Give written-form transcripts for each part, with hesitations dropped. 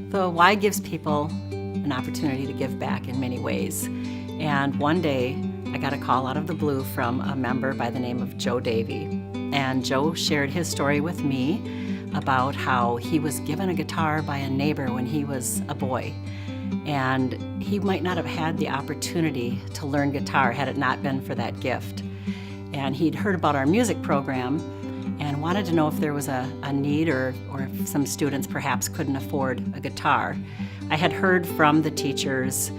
The Y gives people an opportunity to give back in many ways. And one day, I got a call out of the blue from a member by the name of Joe Davey. And Joe shared his story with me about how he was given a guitar by a neighbor when he was a boy. And he might not have had the opportunity to learn guitar had it not been for that gift. And he'd heard about our music program and wanted to know if there was a need or if some students perhaps couldn't afford a guitar. I had heard from the teachers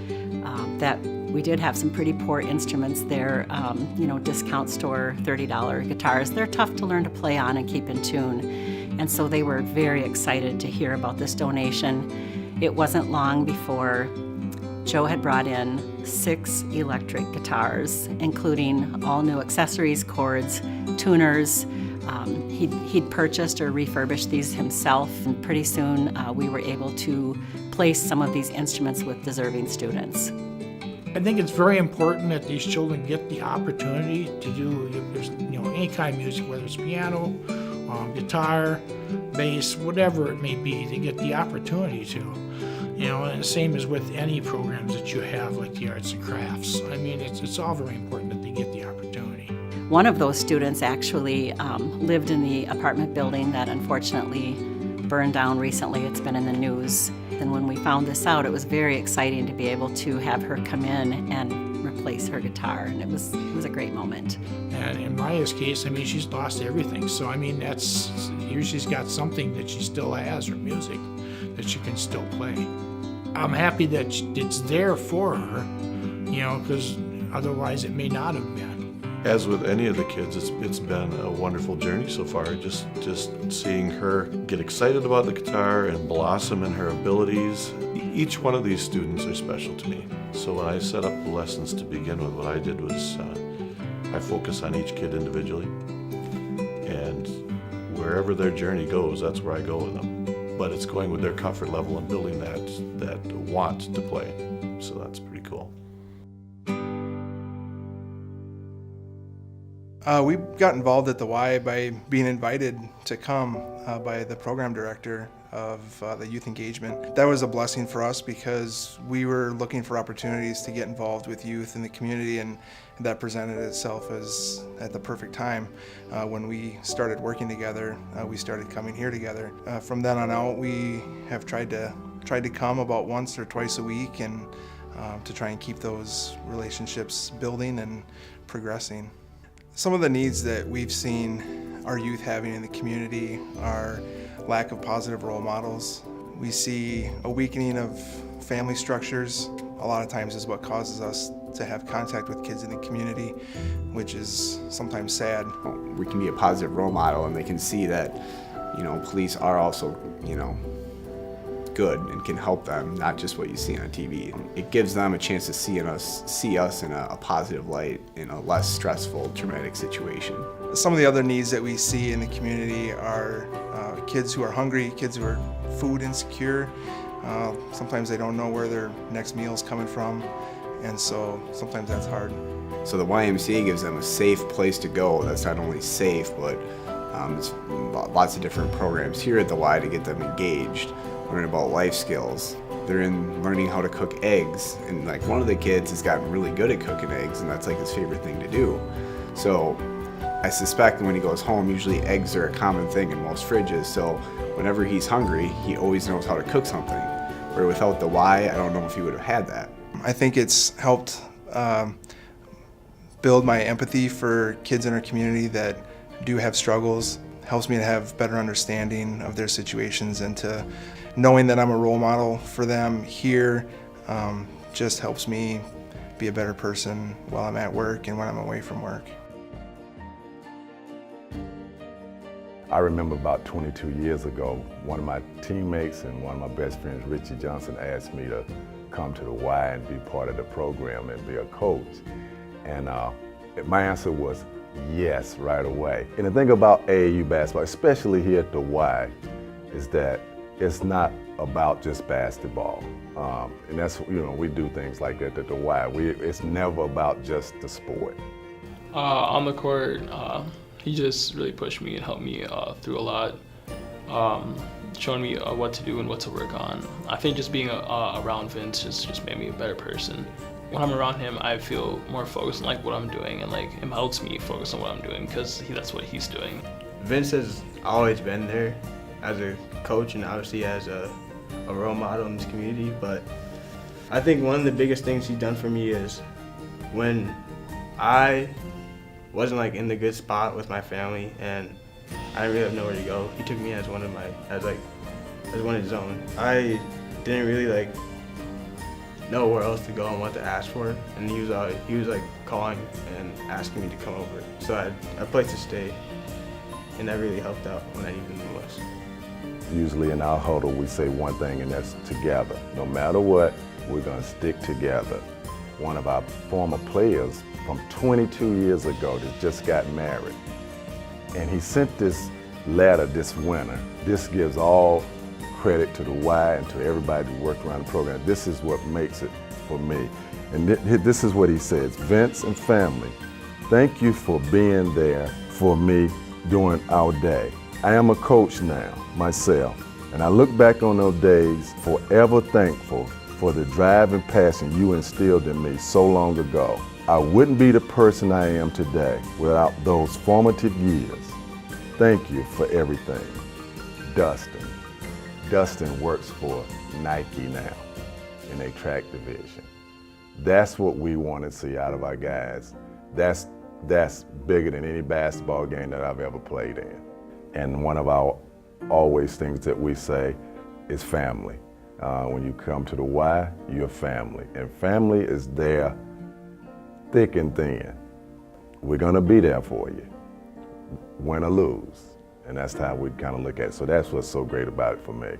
that we did have some pretty poor instruments there, discount store $30 guitars. They're tough to learn to play on and keep in tune. And so they were very excited to hear about this donation. It wasn't long before Joe had brought in 6 electric guitars, including all new accessories, cords, tuners. He'd purchased or refurbished these himself, and pretty soon we were able to place some of these instruments with deserving students. I think it's very important that these children get the opportunity to do any kind of music, whether it's piano, guitar, bass, whatever it may be. They get the opportunity to. And the same as with any programs that you have, like the arts and crafts. I mean, it's all very important that they get the opportunity. One of those students actually lived in the apartment building that unfortunately burned down recently. It's been in the news. And when we found this out, it was very exciting to be able to have her come in and replace her guitar, and it was a great moment. And in Maya's case, she's lost everything. So here she's got something that she still has, her music, that she can still play. I'm happy that it's there for her, because otherwise it may not have been. As with any of the kids, it's been a wonderful journey so far. Just seeing her get excited about the guitar and blossom in her abilities. Each one of these students are special to me. So when I set up the lessons to begin with, what I did was I focus on each kid individually, and wherever their journey goes, that's where I go with them. But it's going with their comfort level and building that want to play. So that's pretty cool. We got involved at the Y by being invited to come by the program director of the youth engagement. That was a blessing for us because we were looking for opportunities to get involved with youth in the community, and that presented itself as at the perfect time. When we started working together, we started coming here together. From then on out, we have tried to come about once or twice a week, and to try and keep those relationships building and progressing. Some of the needs that we've seen our youth having in the community are lack of positive role models. We see a weakening of family structures. A lot of times is what causes us to have contact with kids in the community, which is sometimes sad. We can be a positive role model, and they can see that, police are also, good and can help them, not just what you see on TV. It gives them a chance to see us in a positive light in a less stressful, traumatic situation. Some of the other needs that we see in the community are kids who are hungry, kids who are food insecure. Sometimes they don't know where their next meal is coming from, and so sometimes that's hard. So the YMCA gives them a safe place to go that's not only safe, but there's lots of different programs here at the Y to get them engaged, learn about life skills. They're in learning how to cook eggs, and one of the kids has gotten really good at cooking eggs, and that's his favorite thing to do. So I suspect when he goes home, usually eggs are a common thing in most fridges, so whenever he's hungry, he always knows how to cook something. Where without the Y, I don't know if he would have had that. I think it's helped build my empathy for kids in our community that do have struggles. Helps me to have better understanding of their situations, and to knowing that I'm a role model for them here just helps me be a better person while I'm at work and when I'm away from work. I remember about 22 years ago, one of my teammates and one of my best friends, Richie Johnson, asked me to come to the Y and be part of the program and be a coach. And my answer was yes right away. And the thing about AAU basketball, especially here at the Y, is that it's not about just basketball. And that's, we do things like that at the Y. It's never about just the sport. On the court, he just really pushed me and helped me through a lot. showing me what to do and what to work on. I think just being around Vince just made me a better person. When I'm around him, I feel more focused on like what I'm doing, and like it helps me focus on what I'm doing because that's what he's doing. Vince has always been there as a coach and obviously as a role model in this community, but I think one of the biggest things he's done for me is when I wasn't like in the good spot with my family and I didn't really have nowhere to go, he took me as one of his own. I didn't really like know where else to go and what to ask for, and he was like calling and asking me to come over, so I had a place to stay, and that really helped out when I needed it the most. Usually in our huddle, we say one thing, and that's together. No matter what, we're gonna stick together. One of our former players from 22 years ago that just got married, and he sent this letter this winter. This gives all credit to the Y and to everybody who worked around the program. This is what makes it for me. And this is what he says: Vince and family, thank you for being there for me during our day. I am a coach now, myself, and I look back on those days forever thankful for the drive and passion you instilled in me so long ago. I wouldn't be the person I am today without those formative years. Thank you for everything. Dustin. Dustin works for Nike now in their track division. That's what we want to see out of our guys. That's bigger than any basketball game that I've ever played in. And one of our always things that we say is family. When you come to the Y, you're family. And family is there thick and thin. We're gonna be there for you, win or lose. And that's how we kind of look at it. So that's what's so great about it for me.